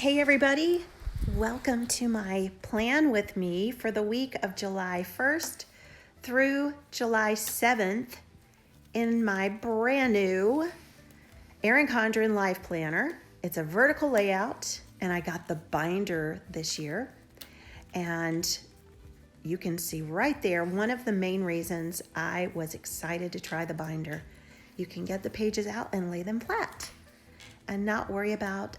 Hey everybody, welcome to my plan with me for the week of July 1st through July 7th in my brand new Erin Condren Life Planner. It's a vertical layout and I got the binder this year, and you can see right there one of the main reasons I was excited to try the binder. You can get the pages out and lay them flat and not worry about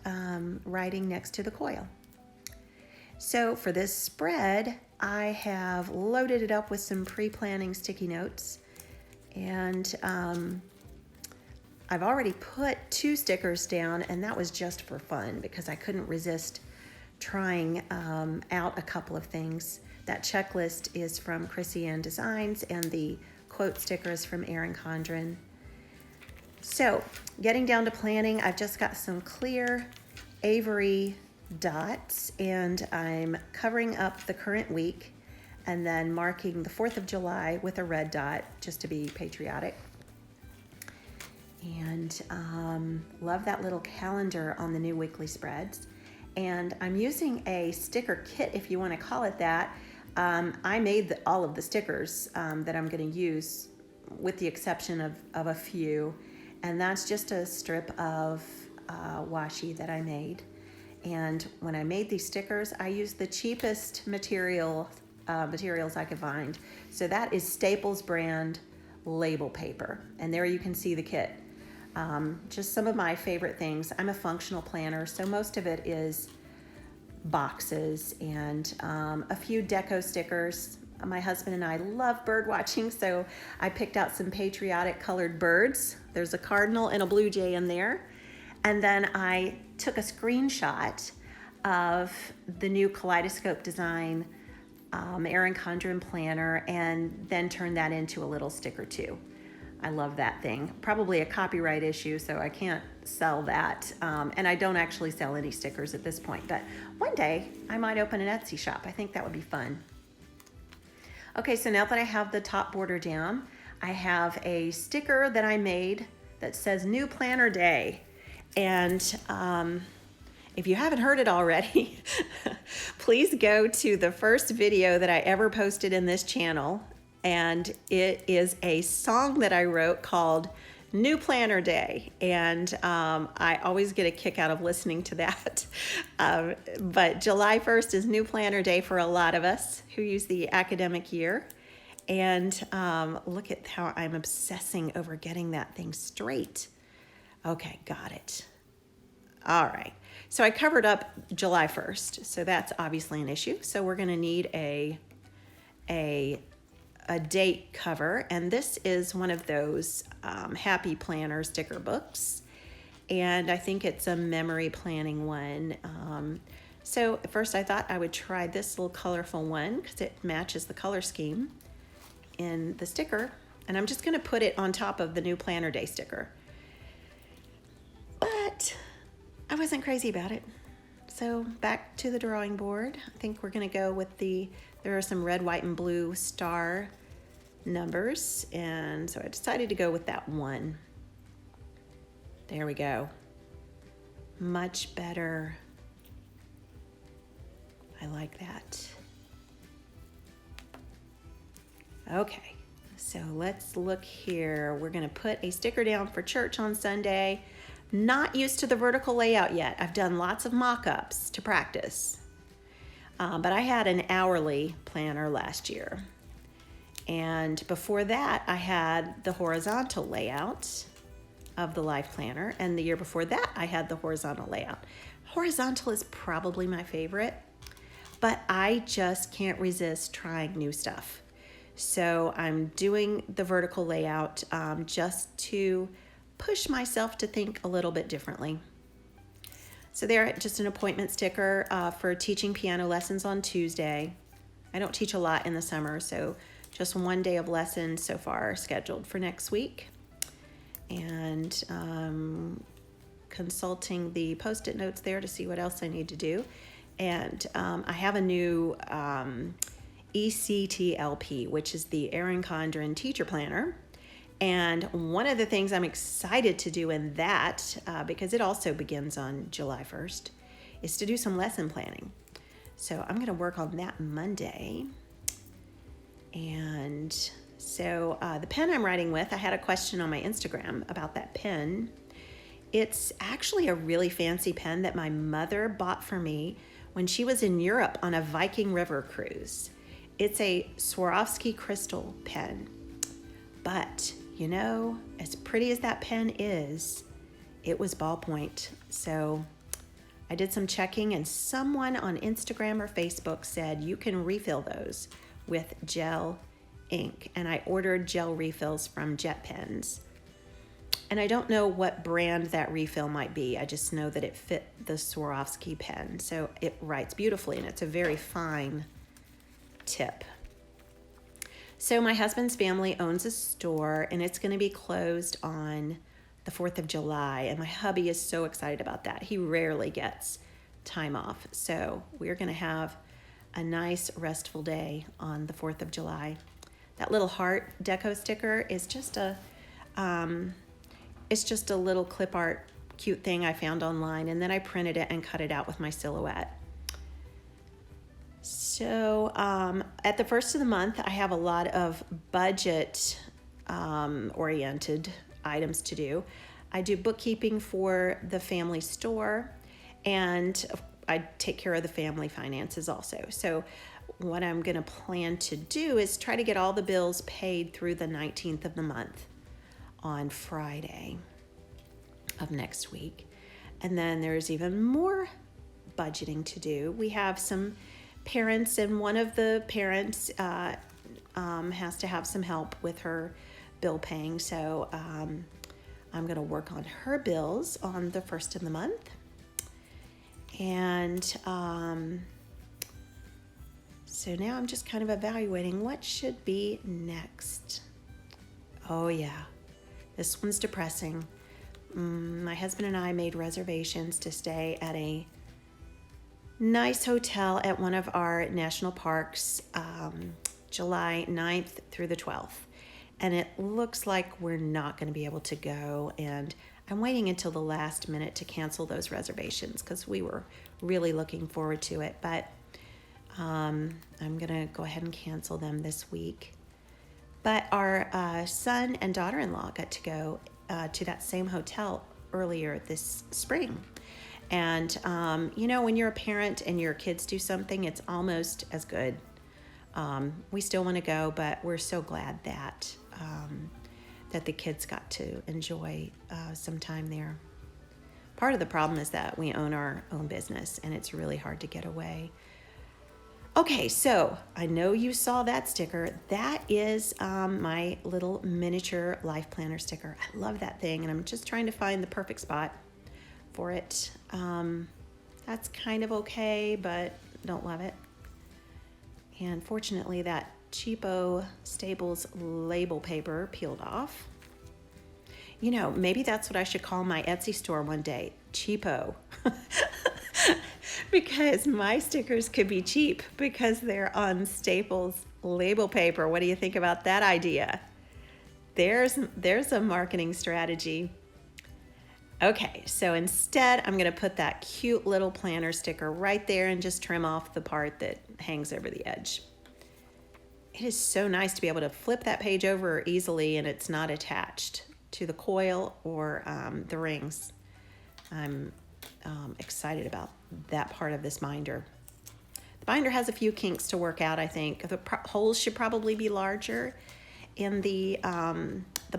writing next to the coil. So for this spread, I have loaded it up with some pre-planning sticky notes, and I've already put 2 stickers down, and that was just for fun because I couldn't resist trying out a couple of things. That checklist is from Chrissy Ann Designs, and the quote sticker is from Erin Condren. So, getting down to planning, I've just got some clear Avery dots, and I'm covering up the current week and then marking the 4th of July with a red dot just to be patriotic. And love that little calendar on the new weekly spreads. And I'm using a sticker kit, if you want to call it that. I made all of the stickers that I'm going to use, with the exception of a few. And that's just a strip of washi that I made. And when I made these stickers, I used the cheapest materials I could find. So that is Staples brand label paper. And there you can see the kit. Just some of my favorite things. I'm a functional planner, so most of it is boxes and a few deco stickers. My husband and I love bird watching, so I picked out some patriotic colored birds. There's a cardinal and a blue jay in there. And then I took a screenshot of the new kaleidoscope design Erin Condren planner and then turned that into a little sticker too. I love that thing. Probably a copyright issue, so I can't sell that. And I don't actually sell any stickers at this point, but one day I might open an Etsy shop. I think that would be fun. Okay, so now that I have the top border down, I have a sticker that I made that says New Planner Day. And if you haven't heard it already, please go to the first video that I ever posted in this channel. And it is a song that I wrote called New Planner Day, and I always get a kick out of listening to that. But July 1st is New Planner Day for a lot of us who use the academic year. And look at how I'm obsessing over getting that thing straight. Okay, got it. All right, so I covered up July 1st, so that's obviously an issue. So we're gonna need a date cover, and this is one of those Happy Planner sticker books, and I think it's a memory planning one. So at first I thought I would try this little colorful one because it matches the color scheme in the sticker, and I'm just going to put it on top of the New Planner Day sticker. But I wasn't crazy about it, so back to the drawing board. I think we're going to go with there are some red, white, and blue star numbers, and so I decided to go with that one. There we go. Much better. I like that. Okay, so let's look here. We're going to put a sticker down for church on Sunday. Not used to the vertical layout yet. I've done lots of mock-ups to practice. But I had an hourly planner last year. And before that, I had the horizontal layout of the Life Planner. And the year before that, I had the horizontal layout. Horizontal is probably my favorite, but I just can't resist trying new stuff. So I'm doing the vertical layout just to push myself to think a little bit differently. So there, just an appointment sticker for teaching piano lessons on Tuesday. I don't teach a lot in the summer, so just one day of lessons so far scheduled for next week. And consulting the Post-it notes there to see what else I need to do. And I have a new ECTLP, which is the Erin Condren Teacher Planner. And one of the things I'm excited to do in that, because it also begins on July 1st, is to do some lesson planning. So I'm going to work on that Monday. And so the pen I'm writing with, I had a question on my Instagram about that pen. It's actually a really fancy pen that my mother bought for me when she was in Europe on a Viking River cruise. It's a Swarovski crystal pen. But, you know, as pretty as that pen is, it was ballpoint. So I did some checking, and someone on Instagram or Facebook said you can refill those with gel ink. And I ordered gel refills from Jet Pens. And I don't know what brand that refill might be. I just know that it fit the Swarovski pen. So it writes beautifully, and it's a very fine tip. So my husband's family owns a store, and it's going to be closed on the 4th of July. And my hubby is so excited about that. He rarely gets time off. So we're going to have a nice restful day on the 4th of July. That little heart deco sticker is just a little clip art cute thing I found online, and then I printed it and cut it out with my silhouette. So at the first of the month, I have a lot of budget oriented items to do. I do bookkeeping for the family store, and I take care of the family finances also. So what I'm going to plan to do is try to get all the bills paid through the 19th of the month on Friday of next week. And then there's even more budgeting to do. We have some parents, and one of the parents has to have some help with her bill paying. So I'm going to work on her bills on the first of the month. And so now I'm just kind of evaluating what should be next. Oh yeah, this one's depressing. My husband and I made reservations to stay at a nice hotel at one of our national parks, July 9th through the 12th. And it looks like we're not going to be able to go. And I'm waiting until the last minute to cancel those reservations because we were really looking forward to it. But I'm going to go ahead and cancel them this week. But our son and daughter-in-law got to go to that same hotel earlier this spring. And, you know, when you're a parent and your kids do something, it's almost as good. We still want to go, but we're so glad that that the kids got to enjoy some time there. Part of the problem is that we own our own business, and it's really hard to get away. Okay, so I know you saw that sticker. That is my little miniature LifePlanner sticker. I love that thing, and I'm just trying to find the perfect spot for it. That's kind of okay, but don't love it. And fortunately, that cheapo Staples label paper peeled off. You know, maybe that's what I should call my Etsy store one day, cheapo. Because my stickers could be cheap because they're on Staples label paper. What do you think about that idea? There's a marketing strategy. Okay, so instead I'm going to put that cute little planner sticker right there and just trim off the part that hangs over the edge. It is so nice to be able to flip that page over easily and it's not attached to the coil or the rings. I'm excited about that part of this binder. The binder has a few kinks to work out, I think. The holes should probably be larger in the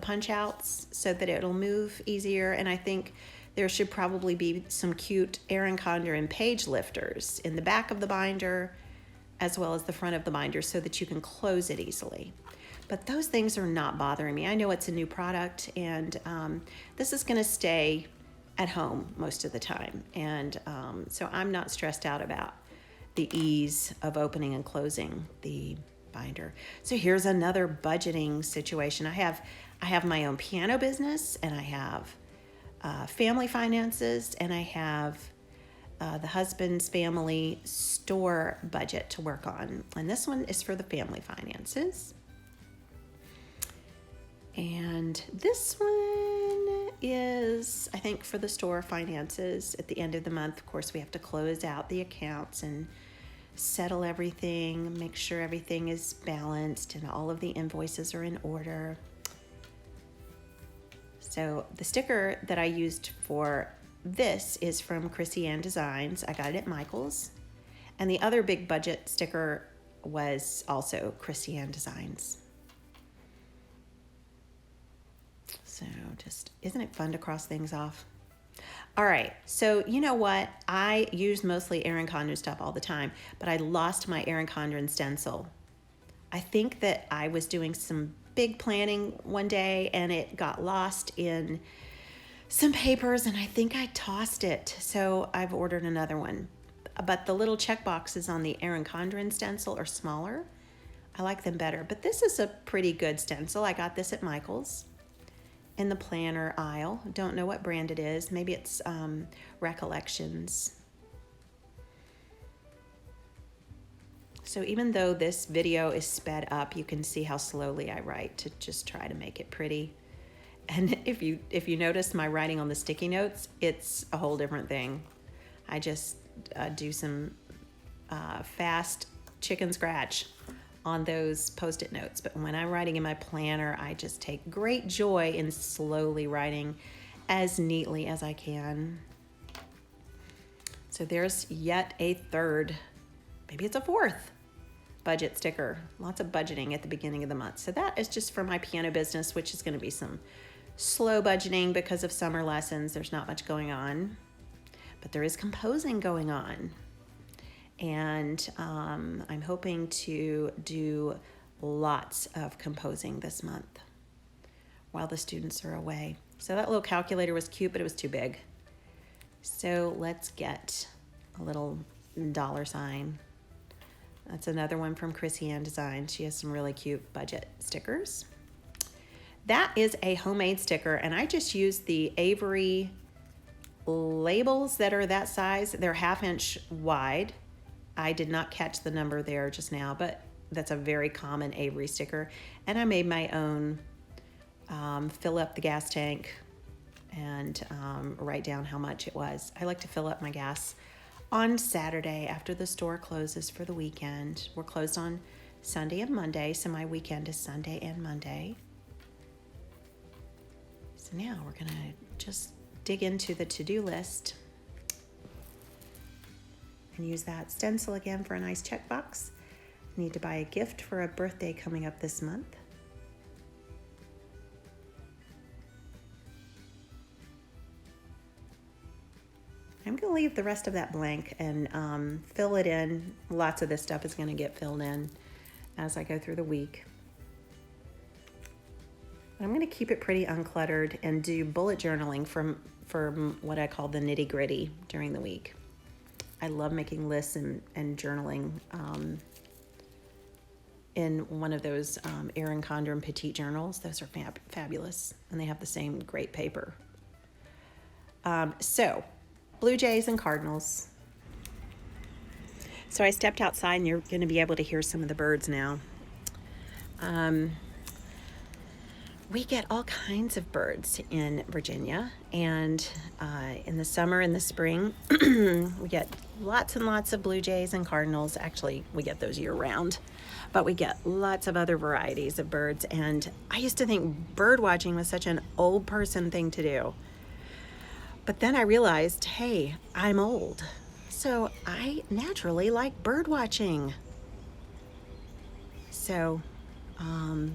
punch outs so that it'll move easier, and I think there should probably be some cute Erin Condren page lifters in the back of the binder as well as the front of the binder so that you can close it easily. But those things are not bothering me. I know it's a new product, and this is going to stay at home most of the time, and so I'm not stressed out about the ease of opening and closing the binder. So here's another budgeting situation. I have my own piano business, and I have family finances, and I have the husband's family store budget to work on. And this one is for the family finances. And this one is, I think, for the store finances. At the end of the month, of course, we have to close out the accounts and settle everything, make sure everything is balanced and all of the invoices are in order. So the sticker that I used for this is from Chrissy Ann Designs. I got it at Michael's. And the other big budget sticker was also Chrissy Ann Designs. So just, isn't it fun to cross things off? All right, so you know what? I use mostly Erin Condren stuff all the time, but I lost my Erin Condren stencil. I think that I was doing some big planning one day and it got lost in some papers and I think I tossed it. So I've ordered another one. But the little check boxes on the Erin Condren stencil are smaller. I like them better, but this is a pretty good stencil. I got this at Michael's in the planner aisle. Don't know what brand it is. Maybe it's Recollections. So even though this video is sped up, you can see how slowly I write to just try to make it pretty. And if you notice my writing on the sticky notes, it's a whole different thing. I just do some fast chicken scratch on those Post-it notes. But when I'm writing in my planner, I just take great joy in slowly writing as neatly as I can. So there's yet a third, maybe it's a fourth budget sticker. Lots of budgeting at the beginning of the month. So that is just for my piano business, which is going to be some slow budgeting because of summer lessons. There's not much going on, but there is composing going on. And I'm hoping to do lots of composing this month while the students are away. So that little calculator was cute, but it was too big. So let's get a little $sign. That's another one from Chrissy Ann Design. She has some really cute budget stickers. That is a homemade sticker, and I just used the Avery labels that are that size. They're 1/2 inch wide. I did not catch the number there just now, but that's a very common Avery sticker. And I made my own, fill up the gas tank and write down how much it was. I like to fill up my gas on Saturday after the store closes for the weekend. We're closed on Sunday and Monday, so my weekend is Sunday and Monday. So now we're gonna just dig into the to-do list and use that stencil again for a nice checkbox. Need to buy a gift for a birthday coming up this month. I'm going to leave the rest of that blank and fill it in. Lots of this stuff is going to get filled in as I go through the week. I'm going to keep it pretty uncluttered and do bullet journaling from what I call the nitty-gritty during the week. I love making lists and journaling in one of those Erin Condren petite journals. Those are fabulous, and they have the same great paper. So, Blue Jays and Cardinals. So I stepped outside, and you're going to be able to hear some of the birds now. We get all kinds of birds in Virginia, and in the summer and the spring, we get lots and lots of blue jays and cardinals. Actually, we get those year-round, but we get lots of other varieties of birds, and I used to think bird watching was such an old person thing to do. But then I realized, hey, I'm old, so I naturally like bird watching. So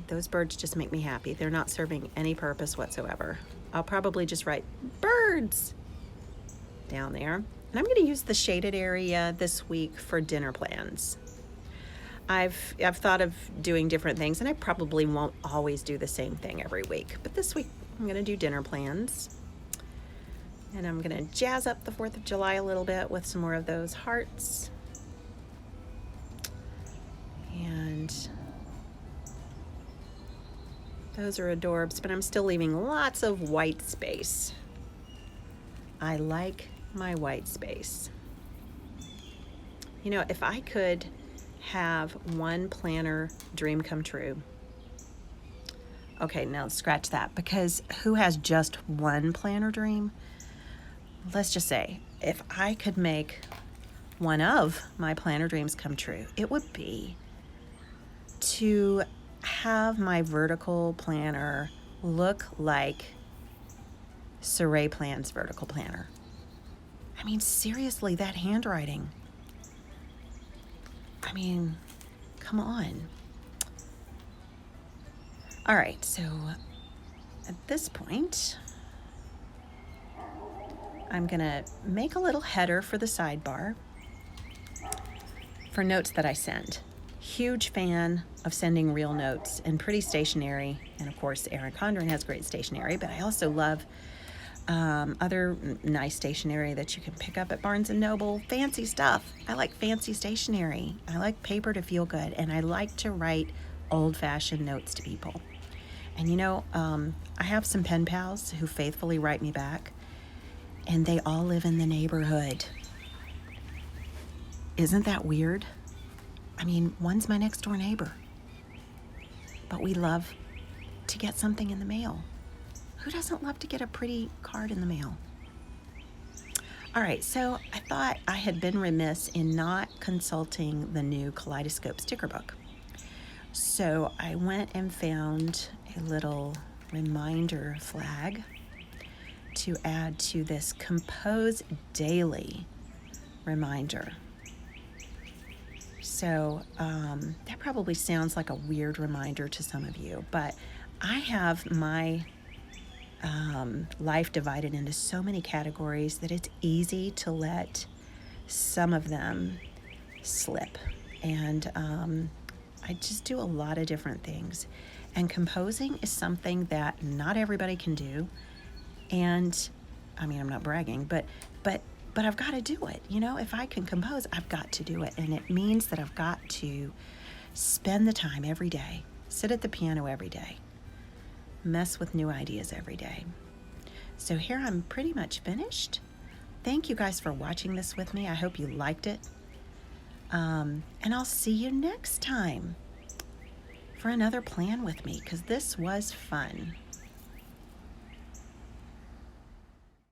those birds just make me happy. They're not serving any purpose whatsoever. I'll probably just write birds down there. And I'm going to use the shaded area this week for dinner plans. I've thought of doing different things, and I probably won't always do the same thing every week. But this week I'm going to do dinner plans. And I'm going to jazz up the 4th of July a little bit with some more of those hearts. And those are adorbs, but I'm still leaving lots of white space. I like my white space. You know, if I could have one planner dream come true, Okay, now scratch that, because who has just one planner dream? Let's just say, if I could make one of my planner dreams come true, it would be to have my vertical planner look like Saray Plan's vertical planner. I mean, seriously, that handwriting. I mean, come on. All right, so at this point, I'm gonna make a little header for the sidebar for notes that I send. Huge fan of sending real notes and pretty stationery. And of course, Erin Condren has great stationery, but I also love other nice stationery that you can pick up at Barnes & Noble. Fancy stuff. I like fancy stationery. I like paper to feel good, and I like to write old-fashioned notes to people. And you know, I have some pen pals who faithfully write me back, and they all live in the neighborhood. Isn't that weird? I mean, one's my next door neighbor, but we love to get something in the mail. Who doesn't love to get a pretty card in the mail? All right, so I thought I had been remiss in not consulting the new Kaleidoscope sticker book. So I went and found a little reminder flag to add to this Compose Daily reminder. So that probably sounds like a weird reminder to some of you, but I have my life divided into so many categories that it's easy to let some of them slip. And I just do a lot of different things. And composing is something that not everybody can do. And I mean, I'm not bragging, but I've got to do it. You know, if I can compose, I've got to do it. And it means that I've got to spend the time every day, sit at the piano every day, mess with new ideas every day. So here I'm pretty much finished. Thank you guys for watching this with me. I hope you liked it. And I'll see you next time for another plan with me, because this was fun.